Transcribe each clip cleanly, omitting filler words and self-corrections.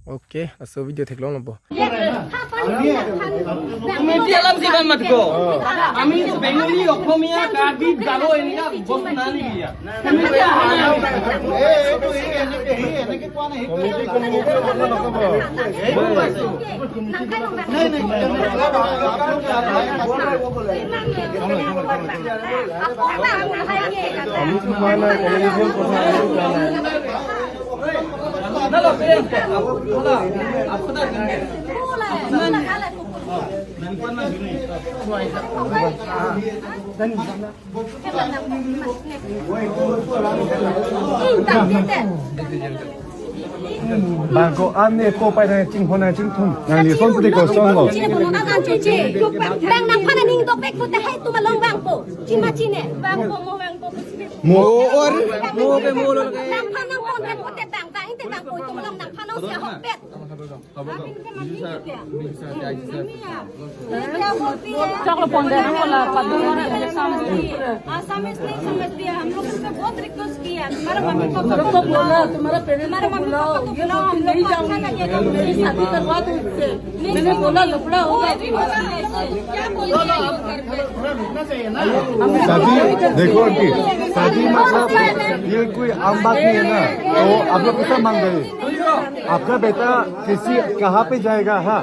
Oke, so video take long bo. Nanti alam sih kan matko. Kami Bengali, Okhomia, Karbi, Galo ini kan bos nani dia. Kalau kalian apa dah tinggal? Nanti mana gini? Bago ane ko pa na ching hona ching thum na ni son pudi ko song lo Chine puno na kan cuci. Bang nang pana ning dok bek puta hai tu malong bang po. Cima cine. Bang po mo bang po. Mo or mo ke mo lo ke. Nang pana pon bek puta bang bang inte bang po tu malong nang pana sia hok bet. चलो पंद्रह वाला पद्म वाला आसाम समझ दिया हम लोग से बहुत रिक्वेस्ट किया हमारा मम्मी पापा को बोला तुम्हारा पेरेंट्स को बोला ये हम नहीं जाऊंगी मेरी शादी करवा दो उससे मैंने बोला लफड़ा होगा क्या बोल शादी देखो आंटी शादी मतलब ये कोई आम बात नहीं है ना तो आप लोग कैसा मांग रहे आपका बेटा किसी कहाँ पे जाएगा हाँ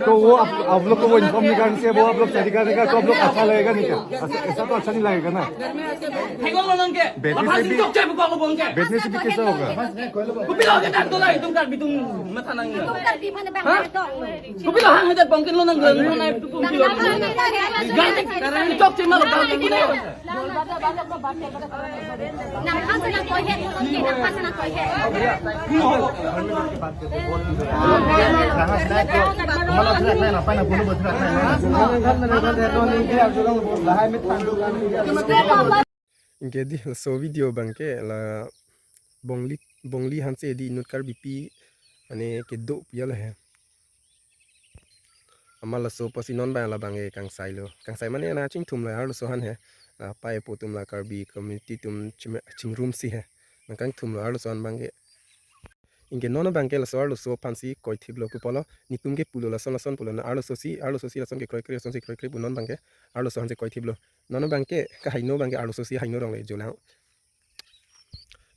तो वो आप लोग को वो इन्फॉर्म नहीं करने से वो आप लोग शादी करेगा तो आप लोग अच्छा लगेगा नहीं क्या ऐसा तो अच्छा नहीं लगेगा ना बैठने से भी कैसा होगा Inke di so video bangke la bongli hanse di inut Karbipi ane ke do pia la he amala so pasinon bang la bange kang sai mane na ching thum la har so han he la pai po tum la Karbi community tum ching room si he nang kang thum la har so han bange inge nono bangke la so pansi koi thiblo ku polo nitum ke pulo la son pulo na arlo so si la son ke kroi son si kroi bunon bangke arlo so han se koi thiblo nono bangke ka haino bangke arlo so si haino rong le jolang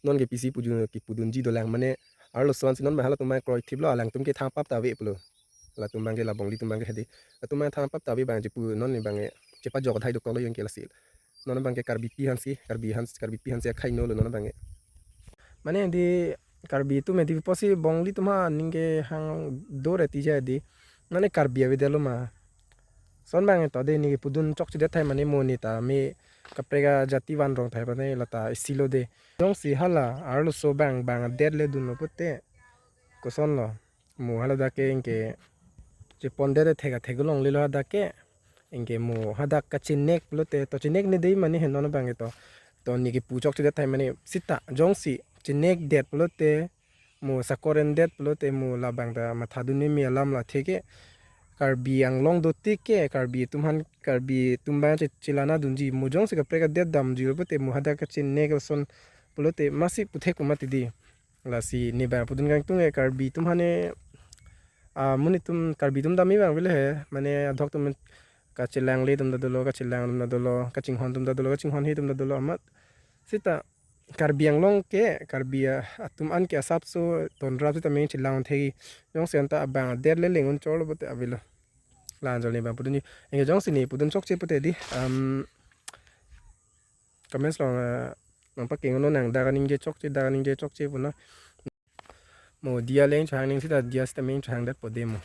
non ke pisi pudun ji do lang mane arlo so han si non ma hala tumai kroi thiblo alang tum ke thang pap ta ve pulo la tum bangke la bongli tum bangke hedi tumai thang pap ta ve bang je pu non ni bange chepa jog thai do ko lo yang ke la sil nono bangke Karbipi hansi khaino lo nono bange mane di Karbi tu meti posi bongli tu mah ninge hang do reti jadi mane Karbi abe delo mah son bang to de ni pudun chok chide thai mane moni ta me kaprega jati wan rong thai bane lata silo de dong si hala arlo so bang der le dun no putte koson lo mu hala da ke inke je pondere thega thegolong le lo da ke inke mu hada ka chinek plote to chinek ne dei mane henon bang to ni ke pu chok chide thai mane sita jong si chinek det plote mu sakoren det plote mu labang da mathaduni mi alam la theke Karbi anglong do tike Karbi tumba chilana dunji mujong se kapre ka det dam jiro plote mu hada ka chinek son plote masi puthe kumati di la si ni ba pudun gang tung Karbi tumhane muni tum Karbi tum dami bang bile he mane adhok tum ka chilang le tum da dolo ka chilang tum da dolo ka chinghon tum da dolo ka chinghon he tum da dolo amat sita Karbi anglong ke Karbi atum an ke asap so ton rap ta me chilang thegi jong senta bang der le lengon chol bote avilo lan jol ne ba puduni enge jong sini pudun chok che pote di comments long nang pa keng no nang da ganing je chok che puna mo dia leng chang ning sita dia sta meng chang dat podemo